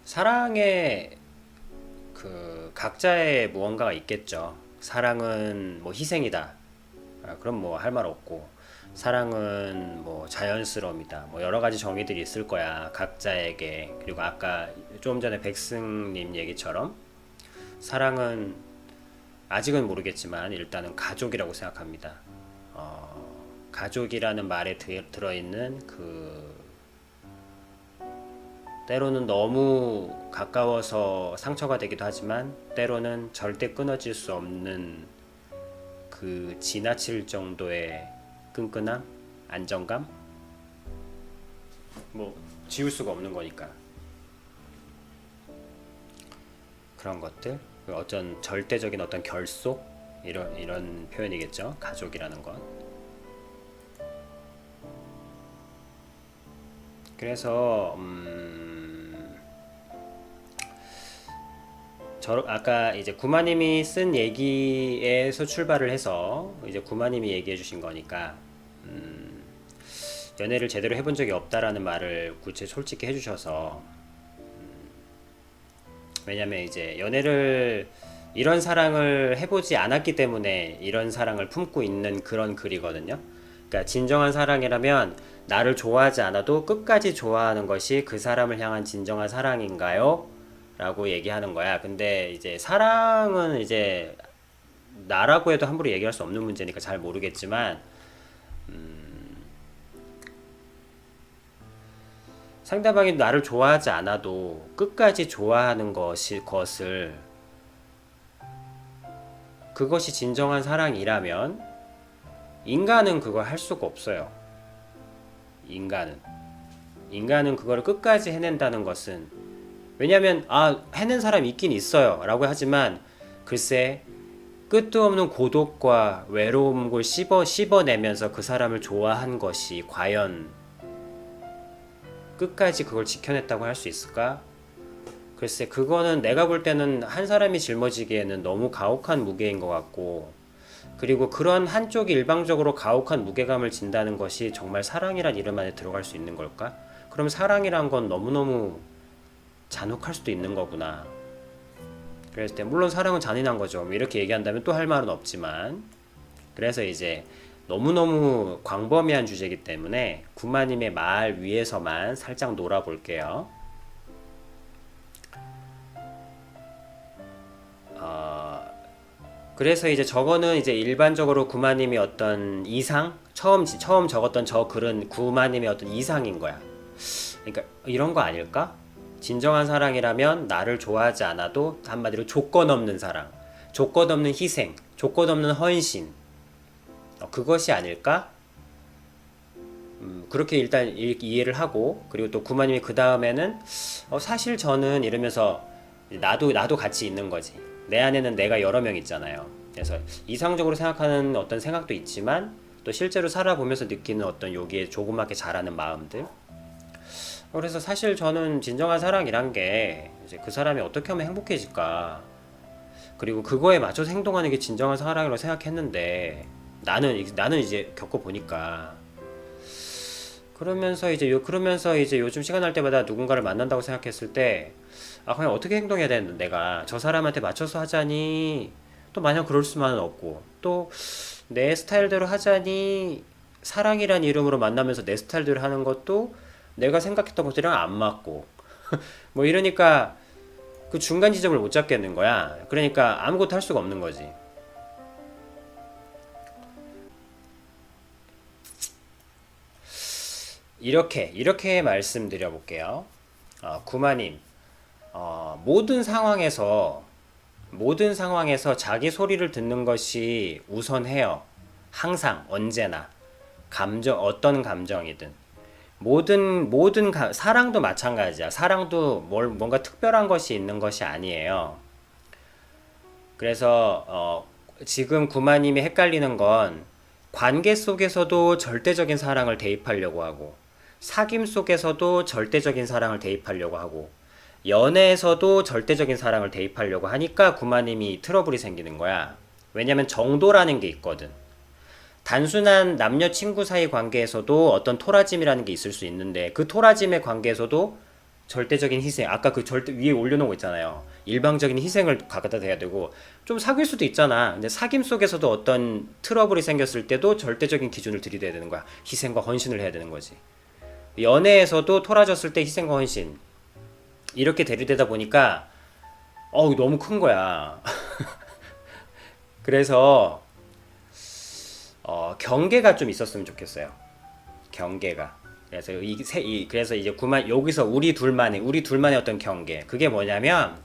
사랑에 그 각자의 무언가가 있겠죠. 사랑은 뭐 희생이다. 그럼 뭐 할 말 없고, 사랑은 뭐 자연스러움이다. 뭐 여러 가지 정의들이 있을 거야. 각자에게. 그리고 아까 좀 전에 백승님 얘기처럼 사랑은 아직은 모르겠지만 일단은 가족이라고 생각합니다. 가족이라는 말에 들어있는 그 때로는 너무 가까워서 상처가 되기도 하지만 때로는 절대 끊어질 수 없는 그 지나칠 정도의 끈끈함, 안정감, 뭐 지울 수가 없는 거니까 그런 것들, 어떤 절대적인 어떤 결속 이런 표현이겠죠. 가족이라는 건. 그래서 아까 이제 구마님이 쓴 얘기에서 출발을 해서 이제 구마님이 얘기해 주신 거니까 연애를 제대로 해본 적이 없다라는 말을 구체 솔직히 해주셔서, 왜냐면 이제 연애를 이런 사랑을 해보지 않았기 때문에 이런 사랑을 품고 있는 그런 글이거든요. 그러니까 진정한 사랑이라면 나를 좋아하지 않아도 끝까지 좋아하는 것이 그 사람을 향한 진정한 사랑인가요? 라고 얘기하는 거야. 근데 이제 사랑은 이제 나라고 해도 함부로 얘기할 수 없는 문제니까 잘 모르겠지만, 상대방이 나를 좋아하지 않아도 끝까지 좋아하는 것을, 그것이 진정한 사랑이라면 인간은 그걸 할 수가 없어요. 인간은 인간은 그걸 끝까지 해낸다는 것은, 왜냐면 해낸 사람이 있긴 있어요 라고 하지만, 글쎄 끝도 없는 고독과 외로움을 씹어내면서 그 사람을 좋아한 것이 과연 끝까지 그걸 지켜냈다고 할 수 있을까? 글쎄 그거는 내가 볼 때는 한 사람이 짊어지기에는 너무 가혹한 무게인 것 같고, 그리고 그런 한쪽이 일방적으로 가혹한 무게감을 진다는 것이 정말 사랑이란 이름 안에 들어갈 수 있는 걸까? 그럼 사랑이란 건 너무너무 잔혹할 수도 있는 거구나. 그랬을 때 물론 사랑은 잔인한 거죠. 뭐 이렇게 얘기한다면 또 할 말은 없지만, 그래서 이제 너무너무 광범위한 주제이기 때문에 구마님의 말 위에서만 살짝 놀아볼게요. 그래서 이제 저거는 이제 일반적으로 구마님이 어떤 이상, 처음 적었던 저 글은 구마님의 어떤 이상인 거야. 그러니까 이런 거 아닐까? 진정한 사랑이라면 나를 좋아하지 않아도 한마디로 조건 없는 사랑, 조건 없는 희생, 조건 없는 헌신, 그것이 아닐까? 그렇게 일단 이해를 하고, 그리고 또 구마님이 그 다음에는 사실 저는 이러면서 나도 같이 있는 거지. 내 안에는 내가 여러 명 있잖아요. 그래서 이상적으로 생각하는 어떤 생각도 있지만 또 실제로 살아보면서 느끼는 어떤 여기에 조그맣게 자라는 마음들. 그래서 사실 저는 진정한 사랑이란 게 이제 그 사람이 어떻게 하면 행복해질까, 그리고 그거에 맞춰서 행동하는 게 진정한 사랑이라고 생각했는데, 나는 이제 겪어보니까, 그러면서 이제 요즘 시간 날 때마다 누군가를 만난다고 생각했을 때, 그냥 어떻게 행동해야 되는데, 내가 저 사람한테 맞춰서 하자니 또 마냥 그럴 수만은 없고, 또 내 스타일대로 하자니 사랑이란 이름으로 만나면서 내 스타일대로 하는 것도 내가 생각했던 것들이랑 안 맞고, 뭐 이러니까 그 중간 지점을 못 잡겠는 거야. 그러니까 아무것도 할 수가 없는 거지. 이렇게 말씀드려 볼게요. 구마님, 모든 상황에서 자기 소리를 듣는 것이 우선해요. 항상, 언제나. 어떤 감정이든. 사랑도 마찬가지야. 사랑도 뭔가 특별한 것이 있는 것이 아니에요. 그래서, 지금 구마님이 헷갈리는 건 관계 속에서도 절대적인 사랑을 대입하려고 하고, 사귐 속에서도 절대적인 사랑을 대입하려고 하고, 연애에서도 절대적인 사랑을 대입하려고 하니까 구마님이 트러블이 생기는 거야. 왜냐면 정도라는 게 있거든. 단순한 남녀 친구 사이 관계에서도 어떤 토라짐이라는 게 있을 수 있는데, 그 토라짐의 관계에서도 절대적인 희생. 아까 그 절대 위에 올려놓은 거 있잖아요. 일방적인 희생을 갖다 대야 되고 좀 사귈 수도 있잖아. 근데 사귐 속에서도 어떤 트러블이 생겼을 때도 절대적인 기준을 들이대야 되는 거야. 희생과 헌신을 해야 되는 거지. 연애에서도 토라졌을 때 희생과 헌신 이렇게 대립되다 보니까 너무 큰 거야. 그래서 경계가 좀 있었으면 좋겠어요. 경계가. 그래서 그래서 이제 여기서 우리 둘만의 어떤 경계. 그게 뭐냐면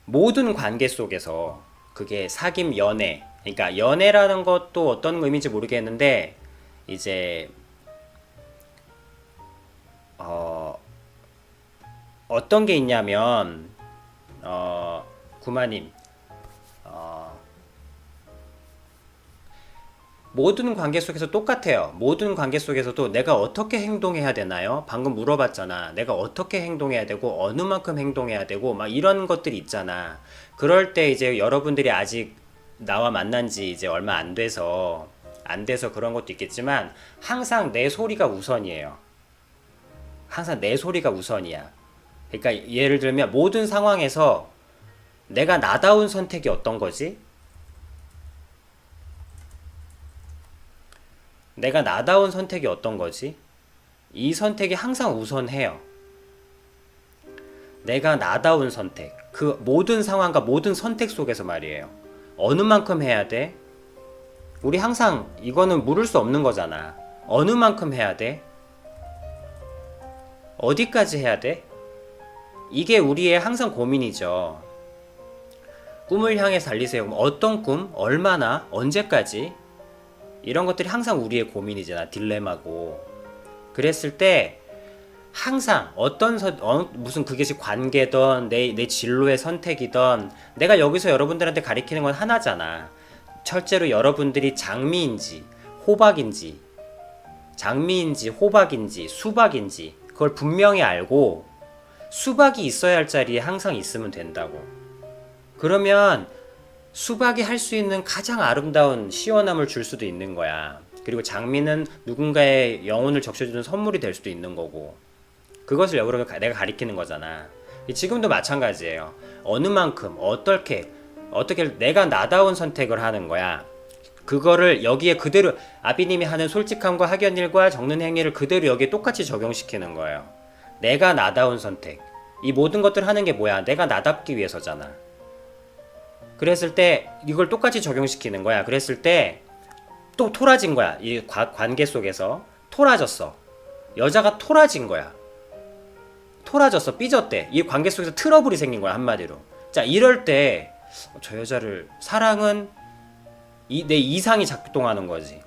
모든 관계 속에서 그게 사귐 연애. 그러니까 연애라는 것도 어떤 의미인지 모르겠는데 이제 어떤 게 있냐면 구마님 모든 관계 속에서 똑같아요. 모든 관계 속에서도 내가 어떻게 행동해야 되나요? 방금 물어봤잖아. 내가 어떻게 행동해야 되고 어느 만큼 행동해야 되고 막 이런 것들이 있잖아. 그럴 때 이제 여러분들이 아직 나와 만난 지 이제 얼마 안 돼서 그런 것도 있겠지만 항상 내 소리가 우선이에요. 항상 내 소리가 우선이야. 그러니까 예를 들면 모든 상황에서 내가 나다운 선택이 어떤 거지? 내가 나다운 선택이 어떤 거지? 이 선택이 항상 우선해요. 내가 나다운 선택. 그 모든 상황과 모든 선택 속에서 말이에요. 어느 만큼 해야 돼? 우리 항상 이거는 물을 수 없는 거잖아. 어느 만큼 해야 돼? 어디까지 해야 돼? 이게 우리의 항상 고민이죠. 꿈을 향해 달리세요. 어떤 꿈? 얼마나? 언제까지? 이런 것들이 항상 우리의 고민이잖아. 딜레마고. 그랬을 때 항상 무슨 그것이 관계든 내 진로의 선택이든 내가 여기서 여러분들한테 가리키는 건 하나잖아. 철제로 여러분들이 장미인지 호박인지 수박인지 그걸 분명히 알고 수박이 있어야 할 자리에 항상 있으면 된다고. 그러면 수박이 할 수 있는 가장 아름다운 시원함을 줄 수도 있는 거야. 그리고 장미는 누군가의 영혼을 적셔주는 선물이 될 수도 있는 거고. 그것을 여러분을 내가 가리키는 거잖아. 지금도 마찬가지예요. 어느 만큼 어떻게 내가 나다운 선택을 하는 거야. 그거를 여기에 그대로 아비님이 하는 솔직함과 학연일과 적는 행위를 그대로 여기에 똑같이 적용시키는 거예요. 내가 나다운 선택. 이 모든 것들 하는 게 뭐야? 내가 나답기 위해서잖아. 그랬을 때 이걸 똑같이 적용시키는 거야. 그랬을 때 또 토라진 거야. 이 관계 속에서 토라졌어. 여자가 토라진 거야. 토라졌어. 삐졌대. 이 관계 속에서 트러블이 생긴 거야. 한마디로. 자, 이럴 때 저 여자를 사랑은 내 이상이 작동하는 거지.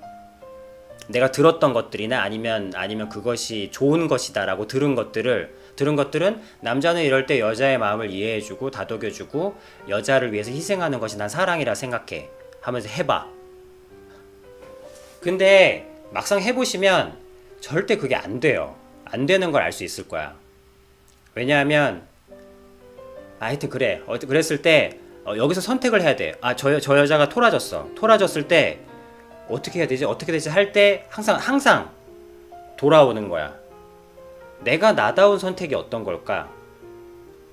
내가 들었던 것들이나 아니면 그것이 좋은 것이다라고 들은 것들은 남자는 이럴 때 여자의 마음을 이해해주고 다독여주고 여자를 위해서 희생하는 것이 난 사랑이라 생각해 하면서 해봐. 근데 막상 해보시면 절대 그게 안 돼요. 안 되는 걸 알 수 있을 거야. 왜냐하면 하여튼 그래. 그랬을 때 여기서 선택을 해야 돼. 저 여자가 토라졌을 때 어떻게 해야 되지? 할 때 항상 돌아오는 거야. 내가 나다운 선택이 어떤 걸까?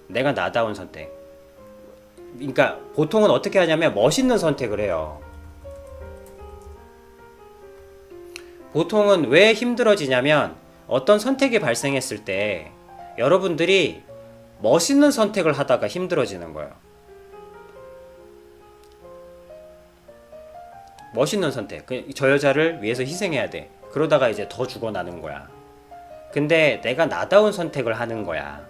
내가 나다운 선택. 그러니까 보통은 어떻게 하냐면 멋있는 선택을 해요. 보통은 왜 힘들어지냐면 어떤 선택이 발생했을 때 여러분들이 멋있는 선택을 하다가 힘들어지는 거예요. 멋있는 선택. 저 여자를 위해서 희생해야 돼. 그러다가 이제 더 죽어나는 거야. 근데 내가 나다운 선택을 하는 거야.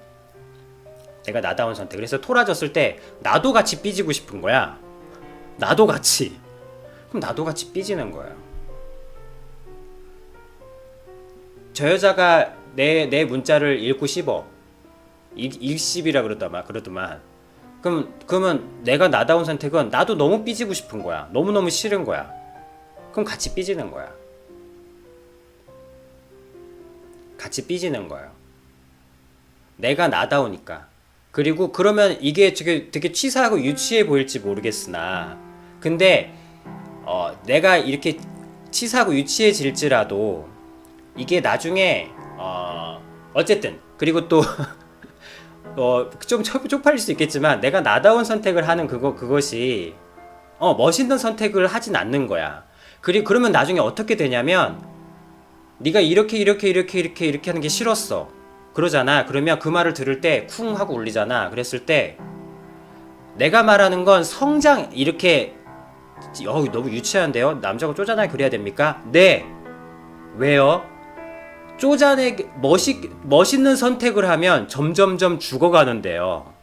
내가 나다운 선택. 그래서 토라졌을 때 나도 같이 삐지고 싶은 거야. 나도 같이. 그럼 나도 같이 삐지는 거야. 저 여자가 내 문자를 읽고 씹어. 읽씹이라 그러더만. 그러면 내가 나다운 선택은 나도 너무 삐지고 싶은 거야. 너무너무 싫은 거야. 그럼 같이 삐지는 거야. 같이 삐지는 거예요. 내가 나다우니까. 그리고 그러면 이게 되게 치사하고 유치해 보일지 모르겠으나 근데 내가 이렇게 치사하고 유치해질지라도 이게 나중에 어쨌든 그리고 또 좀 쪽팔릴 수 있겠지만 내가 나다운 선택을 하는 그것이 멋있는 선택을 하진 않는 거야. 그러면 나중에 어떻게 되냐면 네가 이렇게 하는 게 싫었어. 그러잖아. 그러면 그 말을 들을 때 쿵 하고 울리잖아. 그랬을 때 내가 말하는 건 성장 이렇게 너무 유치한데요? 남자가 쪼잔하게 그래야 됩니까? 네. 왜요? 멋있는 선택을 하면 점점점 죽어가는데요.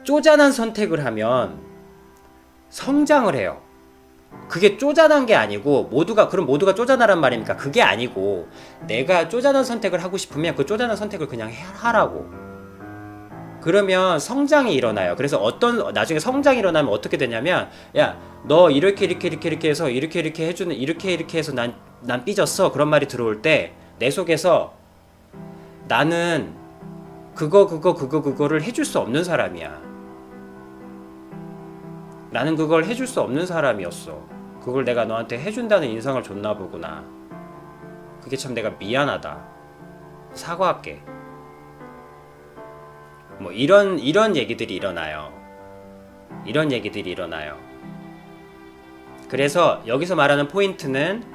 쪼잔한 선택을 하면 성장을 해요. 그게 쪼잔한 게 아니고 그럼 모두가 쪼잔하란 말입니까? 그게 아니고 내가 쪼잔한 선택을 하고 싶으면 그 쪼잔한 선택을 그냥 하라고. 그러면 성장이 일어나요. 그래서 나중에 성장이 일어나면 어떻게 되냐면 야, 너 이렇게 해서 이렇게 해서 난 삐졌어. 그런 말이 들어올 때 내 속에서 나는 그거를 해줄 수 없는 사람이야. 나는 그걸 해줄 수 없는 사람이었어. 그걸 내가 너한테 해준다는 인상을 줬나 보구나. 그게 참 내가 미안하다. 사과할게. 뭐 이런 얘기들이 일어나요. 그래서 여기서 말하는 포인트는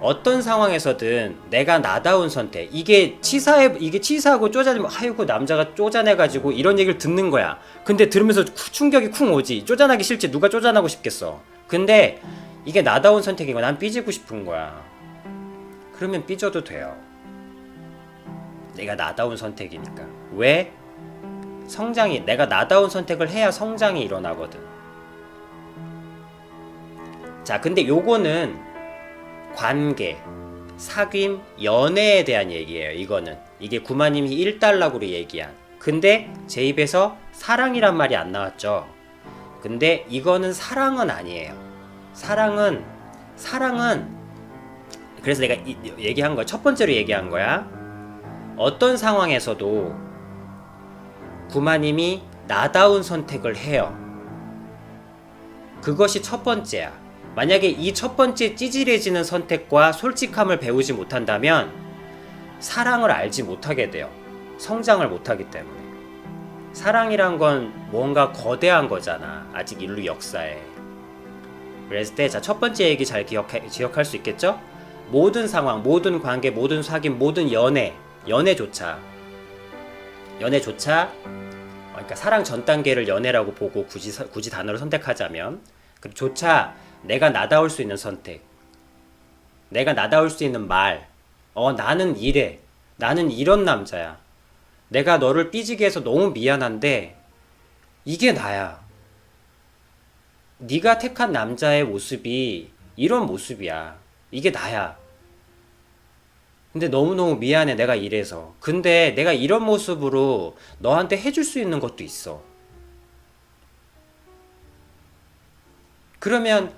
어떤 상황에서든 내가 나다운 선택. 이게 치사하고 쪼잔하면 아이고 남자가 쪼잔해가지고 이런 얘기를 듣는 거야. 근데 들으면서 충격이 쿵 오지. 쪼잔하기 싫지. 누가 쪼잔하고 싶겠어. 근데 이게 나다운 선택인 거야. 난 삐지고 싶은 거야. 그러면 삐져도 돼요. 내가 나다운 선택이니까. 왜? 내가 나다운 선택을 해야 성장이 일어나거든. 자, 근데 요거는 관계, 사귐, 연애에 대한 얘기예요. 이게 구마님이 1달러로 얘기한. 근데 제 입에서 사랑이란 말이 안 나왔죠. 근데 이거는 사랑은 아니에요. 사랑은 그래서 내가 얘기한 거야. 첫 번째로 얘기한 거야. 어떤 상황에서도 구마님이 나다운 선택을 해요. 그것이 첫 번째야. 만약에 이 첫 번째 찌질해지는 선택과 솔직함을 배우지 못한다면 사랑을 알지 못하게 돼요. 성장을 못하기 때문에. 사랑이란 건 뭔가 거대한 거잖아. 아직 인류 역사에. 그랬을 때 첫 번째 얘기 잘 기억할 수 있겠죠? 모든 상황, 모든 관계, 모든 사귐, 모든 연애조차 그러니까 사랑 전 단계를 연애라고 보고 굳이 단어를 선택하자면 조차 내가 나다울 수 있는 선택, 내가 나다울 수 있는 말, 나는 이래, 나는 이런 남자야, 내가 너를 삐지게 해서 너무 미안한데 이게 나야, 네가 택한 남자의 모습이 이런 모습이야, 이게 나야, 근데 너무너무 미안해 내가 이래서. 근데 내가 이런 모습으로 너한테 해줄 수 있는 것도 있어. 그러면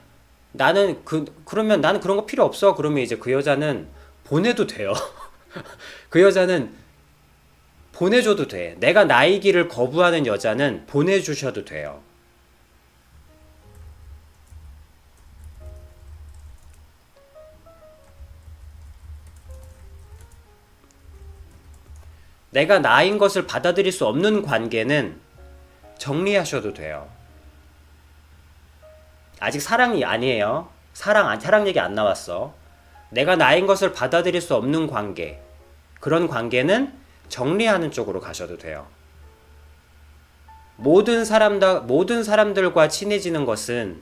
나는 그런 거 필요 없어. 그러면 이제 그 여자는 보내도 돼요. 그 여자는 보내줘도 돼. 내가 나이기를 거부하는 여자는 보내주셔도 돼요. 내가 나인 것을 받아들일 수 없는 관계는 정리하셔도 돼요. 아직 사랑이 아니에요. 사랑 얘기 안 나왔어. 내가 나인 것을 받아들일 수 없는 관계, 그런 관계는 정리하는 쪽으로 가셔도 돼요. 모든 사람들과 친해지는 것은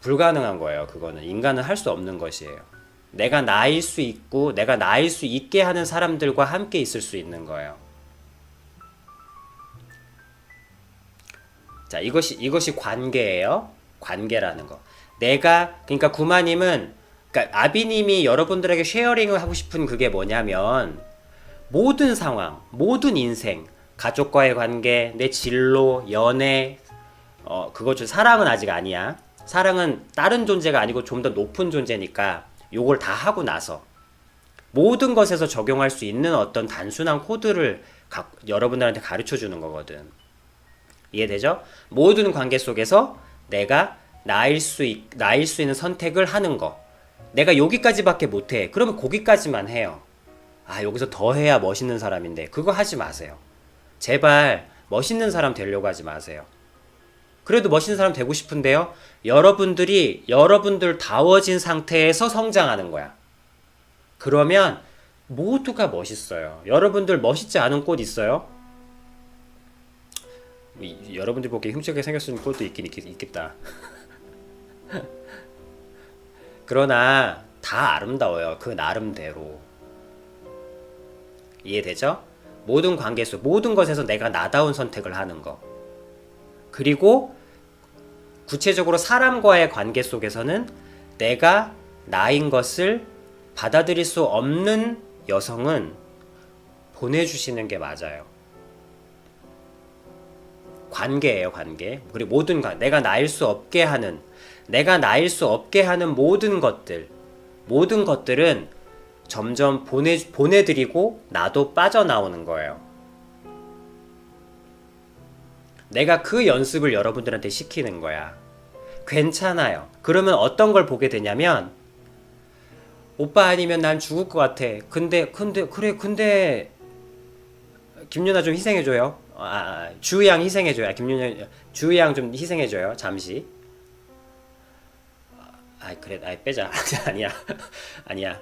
불가능한 거예요. 그거는 인간은 할 수 없는 것이에요. 내가 나일 수 있고 내가 나일 수 있게 하는 사람들과 함께 있을 수 있는 거예요. 자, 이것이 관계예요. 관계라는 거. 그러니까 구마님은, 그러니까 아비님이 여러분들에게 쉐어링을 하고 싶은 그게 뭐냐면, 모든 상황, 모든 인생, 가족과의 관계, 내 진로, 연애, 사랑은 아직 아니야. 사랑은 다른 존재가 아니고 좀 더 높은 존재니까 요걸 다 하고 나서 모든 것에서 적용할 수 있는 어떤 단순한 코드를 여러분들한테 가르쳐 주는 거거든. 이해되죠? 모든 관계 속에서 내가 나일 수 있는 선택을 하는 거. 내가 여기까지밖에 못해. 그러면 거기까지만 해요. 아, 여기서 더 해야 멋있는 사람인데 그거 하지 마세요. 제발 멋있는 사람 되려고 하지 마세요. 그래도 멋있는 사람 되고 싶은데요. 여러분들이 여러분들다워진 상태에서 성장하는 거야. 그러면 모두가 멋있어요. 여러분들 멋있지 않은 꽃 있어요? 여러분들 보기에 흉측하게 생겼으면 꽃도 있겠다. 그러나 다 아름다워요. 그 나름대로. 이해되죠? 모든 관계 속 모든 것에서 내가 나다운 선택을 하는 거. 그리고 구체적으로 사람과의 관계 속에서는 내가 나인 것을 받아들일 수 없는 여성은 보내주시는 게 맞아요. 관계예요, 관계. 그리고 모든 내가 나일 수 없게 하는 모든 것들은 점점 보내드리고 나도 빠져나오는 거예요. 내가 그 연습을 여러분들한테 시키는 거야. 괜찮아요. 그러면 어떤 걸 보게 되냐면, 오빠 아니면 난 죽을 것 같아. 근데 김윤아 좀 희생해줘요. 주희양 희생해줘요. 주희양 좀 희생해줘요. 잠시. 그래, 빼자. 아니야. 아니야.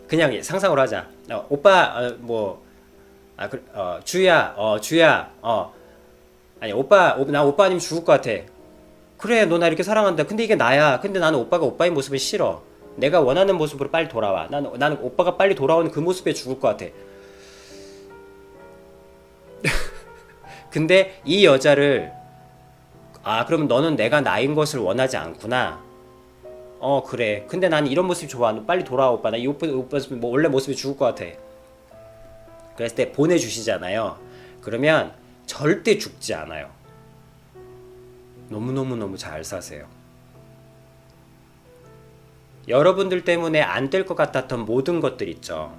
그냥 상상으로 하자. 오빠, 주희야, 아니, 나 오빠 아니면 죽을 것 같아. 그래, 너 나 이렇게 사랑한다. 근데 이게 나야. 근데 나는 오빠가 오빠인 모습이 싫어. 내가 원하는 모습으로 빨리 돌아와. 나는 오빠가 빨리 돌아오는 그 모습에 죽을 것 같아. 근데 이 여자를, 그러면 너는 내가 나인 것을 원하지 않구나. 그래. 근데 난 이런 모습이 좋아. 너 빨리 돌아와, 오빠. 나 이 오빠 뭐 원래 모습이 죽을 것 같아. 그랬을 때 보내주시잖아요. 그러면 절대 죽지 않아요. 너무너무너무 잘 사세요. 여러분들 때문에 안 될 것 같았던 모든 것들 있죠.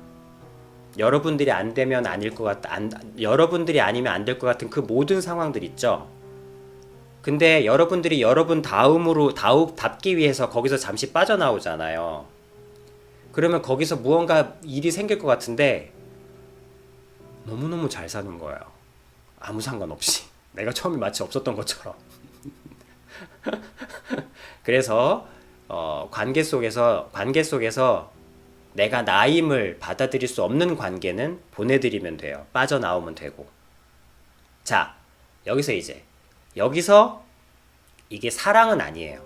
여러분들이 안 되면 아닐 것 같다. 여러분들이 아니면 안 될 것 같은 그 모든 상황들 있죠. 근데 여러분들이 여러분 답기 위해서 거기서 잠시 빠져나오잖아요. 그러면 거기서 무언가 일이 생길 것 같은데 너무너무 잘 사는 거예요. 아무 상관없이. 내가 처음에 마치 없었던 것처럼. 그래서 관계 속에서 내가 나임을 받아들일 수 없는 관계는 보내드리면 돼요. 빠져나오면 되고. 자, 여기서 이게 사랑은 아니에요.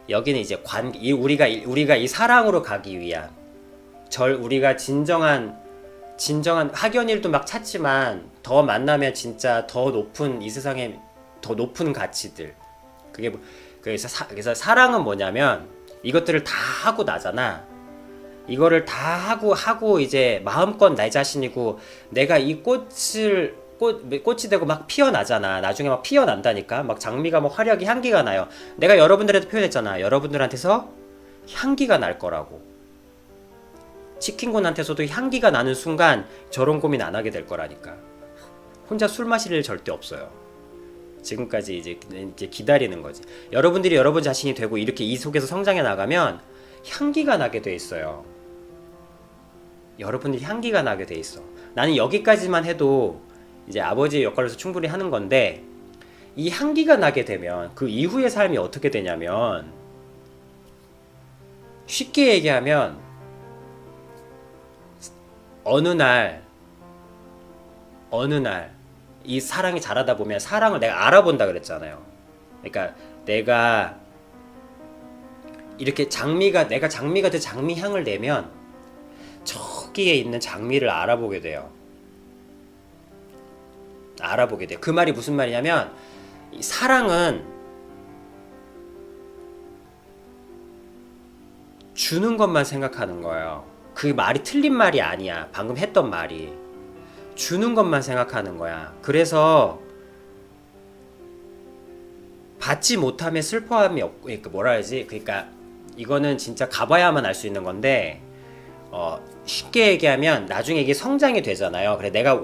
여기는 이제 우리가 이 사랑으로 가기 위한 우리가 진정한 학연일도 막 찾지만 더 만나면 진짜 더 높은 이 세상에 더 높은 가치들. 그래서 사랑은 뭐냐면 이것들을 다 하고 나잖아. 이거를 다 하고 이제 마음껏 내 자신이고 내가 이 꽃이 되고 막 피어나잖아. 나중에 막 피어난다니까. 막 장미가 막 화려하게 향기가 나요. 내가 여러분들한테 표현했잖아. 여러분들한테서 향기가 날 거라고. 치킨군한테서도 향기가 나는 순간 저런 고민 안 하게 될 거라니까. 혼자 술 마실 일 절대 없어요. 지금까지 이제 기다리는 거지. 여러분들이 여러분 자신이 되고 이렇게 이 속에서 성장해 나가면 향기가 나게 돼 있어요. 여러분들이 향기가 나게 돼 있어. 나는 여기까지만 해도 이제 아버지의 역할로서 충분히 하는 건데, 이 향기가 나게 되면 그 이후의 삶이 어떻게 되냐면, 쉽게 얘기하면 어느 날 이 사랑이 자라다 보면 사랑을 내가 알아본다 그랬잖아요. 그러니까 내가 이렇게 내가 장미가 돼 장미 향을 내면 저기에 있는 장미를 알아보게 돼요. 그 말이 무슨 말이냐면, 이 사랑은 주는 것만 생각하는 거예요. 그 말이 틀린 말이 아니야. 방금 했던 말이. 주는 것만 생각하는 거야. 그래서 받지 못하면 슬퍼함이 없고, 그러니까 이거는 진짜 가봐야만 알 수 있는 건데, 쉽게 얘기하면 나중에 이게 성장이 되잖아요. 그래, 내가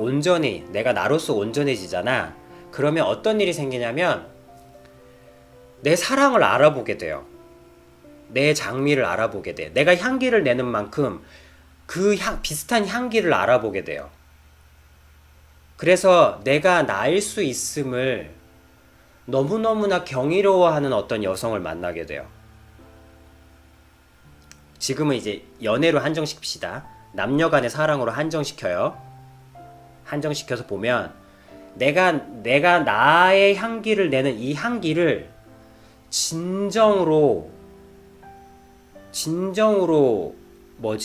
나로서 온전해지잖아. 그러면 어떤 일이 생기냐면 내 사랑을 알아보게 돼요. 내 장미를 알아보게 돼. 내가 향기를 내는 만큼 비슷한 향기를 알아보게 돼요. 그래서 내가 나일 수 있음을 너무너무나 경이로워하는 어떤 여성을 만나게 돼요. 지금은 이제 연애로 한정시킵시다. 남녀 간의 사랑으로 한정시켜요. 한정시켜서 보면 내가 나의 향기를 내는 이 향기를 진정으로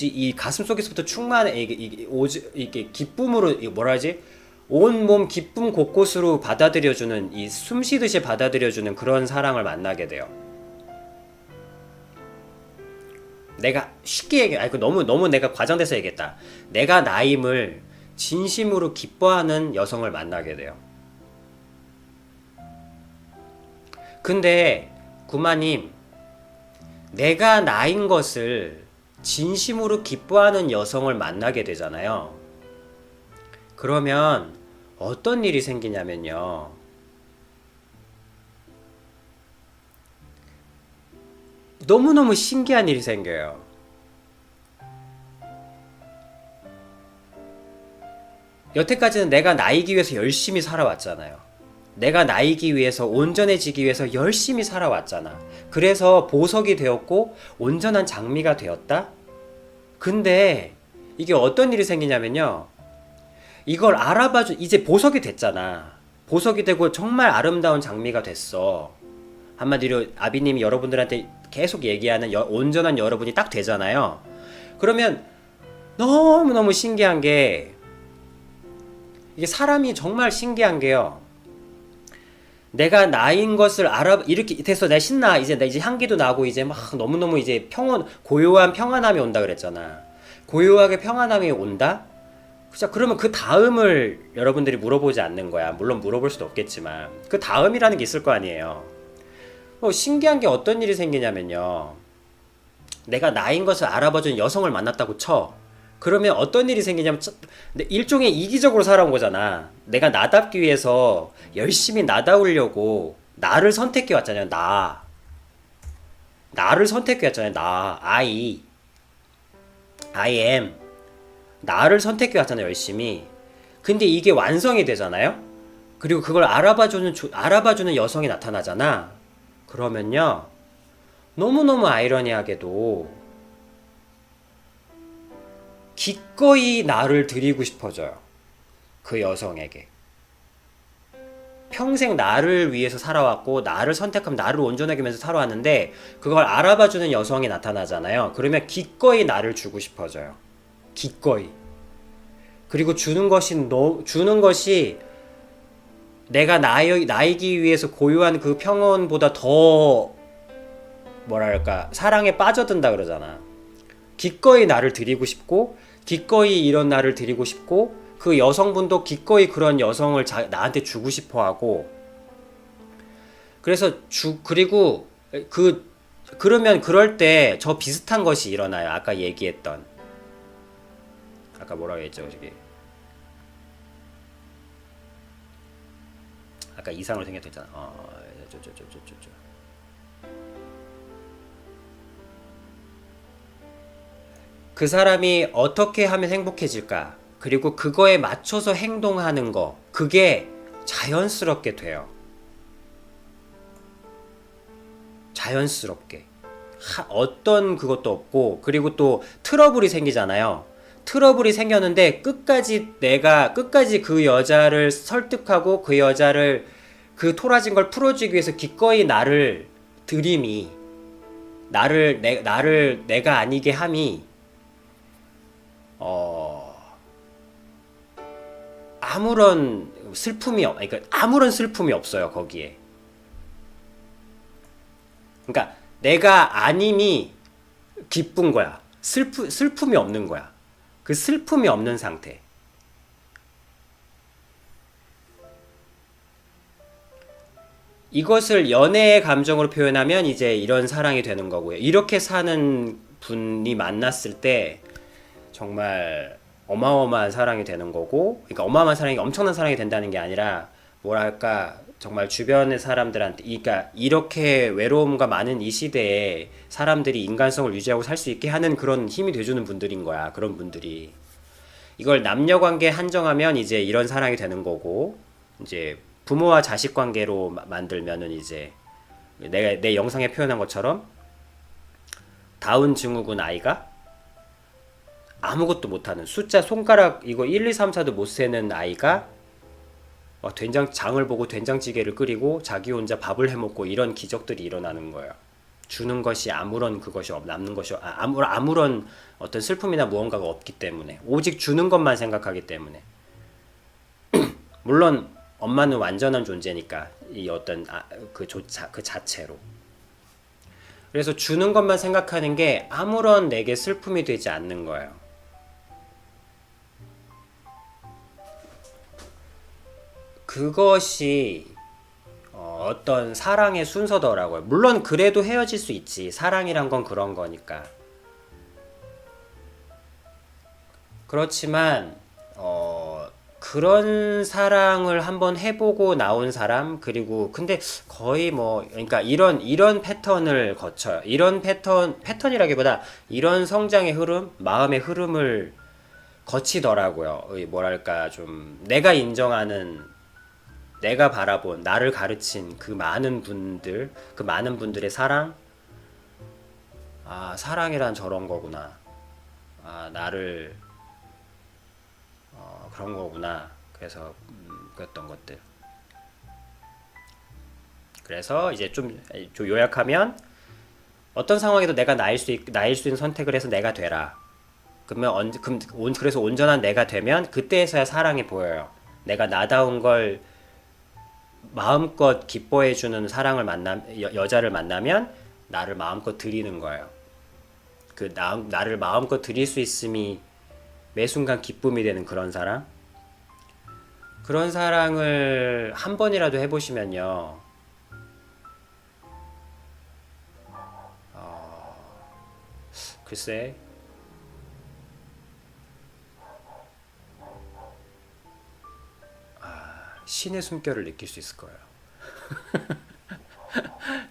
이 가슴 속에서부터 충만해 이게 기쁨으로 이게 뭐라 하지? 온몸 기쁨 곳곳으로 받아들여주는 이 숨쉬듯이 받아들여주는 그런 사랑을 만나게 돼요. 내가 쉽게 너무 내가 과장돼서 얘기했다. 내가 나임을 진심으로 기뻐하는 여성을 만나게 돼요. 근데 구마님, 내가 나인 것을 진심으로 기뻐하는 여성을 만나게 되잖아요. 그러면 어떤 일이 생기냐면요. 너무너무 신기한 일이 생겨요. 여태까지는 내가 나이기 위해서 열심히 살아왔잖아요. 내가 나이기 위해서, 온전해지기 위해서 열심히 살아왔잖아. 그래서 보석이 되었고 온전한 장미가 되었다. 근데 이게 어떤 일이 생기냐면요. 이걸 이제 보석이 됐잖아. 보석이 되고 정말 아름다운 장미가 됐어. 한마디로 아비님이 여러분들한테 계속 얘기하는 온전한 여러분이 딱 되잖아요. 그러면 너무너무 신기한 게, 이게 사람이 정말 신기한 게요. 내가 나인 것을 이렇게 돼서 내가 신나. 이제 향기도 나고 이제 막 너무너무 이제 고요한 평안함이 온다 그랬잖아. 고요하게 평안함이 온다? 자, 그러면 그 다음을 여러분들이 물어보지 않는 거야. 물론 물어볼 수도 없겠지만 그 다음이라는 게 있을 거 아니에요. 신기한 게 어떤 일이 생기냐면요. 내가 나인 것을 알아봐준 여성을 만났다고 쳐. 그러면 어떤 일이 생기냐면 일종의 이기적으로 살아온 거잖아. 내가 나답기 위해서 열심히 나다우려고 나를 선택해 왔잖아요. 나를 선택해 왔잖아요. I am. 나를 선택해 왔잖아요. 열심히. 근데 이게 완성이 되잖아요. 그리고 그걸 알아봐주는 여성이 나타나잖아. 그러면요, 너무너무 아이러니하게도 기꺼이 나를 드리고 싶어져요. 그 여성에게. 평생 나를 위해서 살아왔고 나를 선택하면 나를 온전하게 하면서 살아왔는데 그걸 알아봐주는 여성이 나타나잖아요. 그러면 기꺼이 나를 주고 싶어져요. 기꺼이. 그리고 주는 것이 내가 나이기 위해서 고요한 그 평온보다 더 뭐랄까 사랑에 빠져든다 그러잖아. 기꺼이 나를 드리고 싶고 기꺼이 이런 나를 드리고 싶고 그 여성분도 기꺼이 그런 여성을 나한테 주고 싶어하고. 그래서 그리고 그러면 그럴 때 저 비슷한 것이 일어나요. 아까 얘기했던, 아까 뭐라고 했죠 저기, 아까 이상으로 생겼다 했잖아. 그 사람이 어떻게 하면 행복해질까? 그리고 그거에 맞춰서 행동하는 거, 그게 자연스럽게 돼요. 자연스럽게. 어떤 그것도 없고. 그리고 또 트러블이 생기잖아요. 트러블이 생겼는데 끝까지 그 여자를 설득하고 그 여자를 그 토라진 걸 풀어주기 위해서 기꺼이 나를 들임이, 나를 내가 아니게 함이 아무런 슬픔이 없어요 거기에. 그러니까 내가 아님이 기쁜 거야. 슬픔이 없는 거야. 그 슬픔이 없는 상태. 이것을 연애의 감정으로 표현하면 이제 이런 사랑이 되는 거고요. 이렇게 사는 분이 만났을 때 정말 어마어마한 사랑이 되는 거고, 그러니까 어마어마한 사랑이 엄청난 사랑이 된다는 게 아니라 뭐랄까 정말 주변의 사람들한테, 그러니까 이렇게 외로움과 많은 이 시대에 사람들이 인간성을 유지하고 살 수 있게 하는 그런 힘이 돼주는 분들인 거야. 그런 분들이. 이걸 남녀 관계에 한정하면 이제 이런 사랑이 되는 거고, 이제 부모와 자식 관계로 만들면은 이제 내가 내 영상에 표현한 것처럼 다운 증후군 아이가 아무것도 못하는 숫자 손가락 이거 1, 2, 3, 4도 못 세는 아이가 된장장을 보고 된장찌개를 끓이고 자기 혼자 밥을 해먹고 이런 기적들이 일어나는 거예요. 주는 것이 아무런 그것이 남는 것이 아무런 어떤 슬픔이나 무언가가 없기 때문에 오직 주는 것만 생각하기 때문에 물론 엄마는 완전한 존재니까 이 어떤 그 자체로 그래서 주는 것만 생각하는 게 아무런 내게 슬픔이 되지 않는 거예요. 그것이 어떤 사랑의 순서더라고요. 물론 그래도 헤어질 수 있지. 사랑이란 건 그런 거니까. 그렇지만 그런 사랑을 한번 해보고 나온 사람 그리고 근데 거의 뭐 그러니까 이런 패턴을 거쳐요. 이런 패턴이라기보다 이런 성장의 흐름, 마음의 흐름을 거치더라고요. 뭐랄까 좀 내가 인정하는 내가 바라본 나를 가르친 그 많은 분들 그 많은 분들의 사랑 사랑이란 저런 거구나 나를 그런 거구나 그래서 그랬던 것들 그래서 이제 좀 요약하면 어떤 상황에도 내가 나일 수 있는 선택을 해서 내가 되라 그러면 그래서 온전한 내가 되면 그때에서야 사랑이 보여요. 내가 나다운 걸 마음껏 기뻐해주는 여자를 만나면 나를 마음껏 드리는 거예요. 나를 마음껏 드릴 수 있음이 매 순간 기쁨이 되는 그런 사랑? 그런 사랑을 한 번이라도 해보시면요. 글쎄, 신의 숨결을 느낄 수 있을 거예요.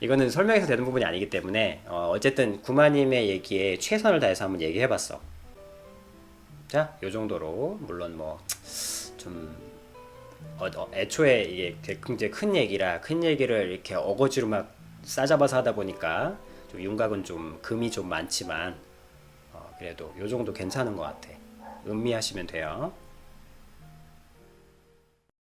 이거는 설명해서 되는 부분이 아니기 때문에 어쨌든 구마님의 얘기에 최선을 다해서 한번 얘기해봤어. 자, 요 정도로 물론 뭐 좀 애초에 이게 굉장히 큰 얘기라 큰 얘기를 이렇게 어거지로 막 싸잡아서 하다 보니까 좀 윤곽은 좀 금이 좀 많지만 그래도 요 정도 괜찮은 것 같아. 음미하시면 돼요.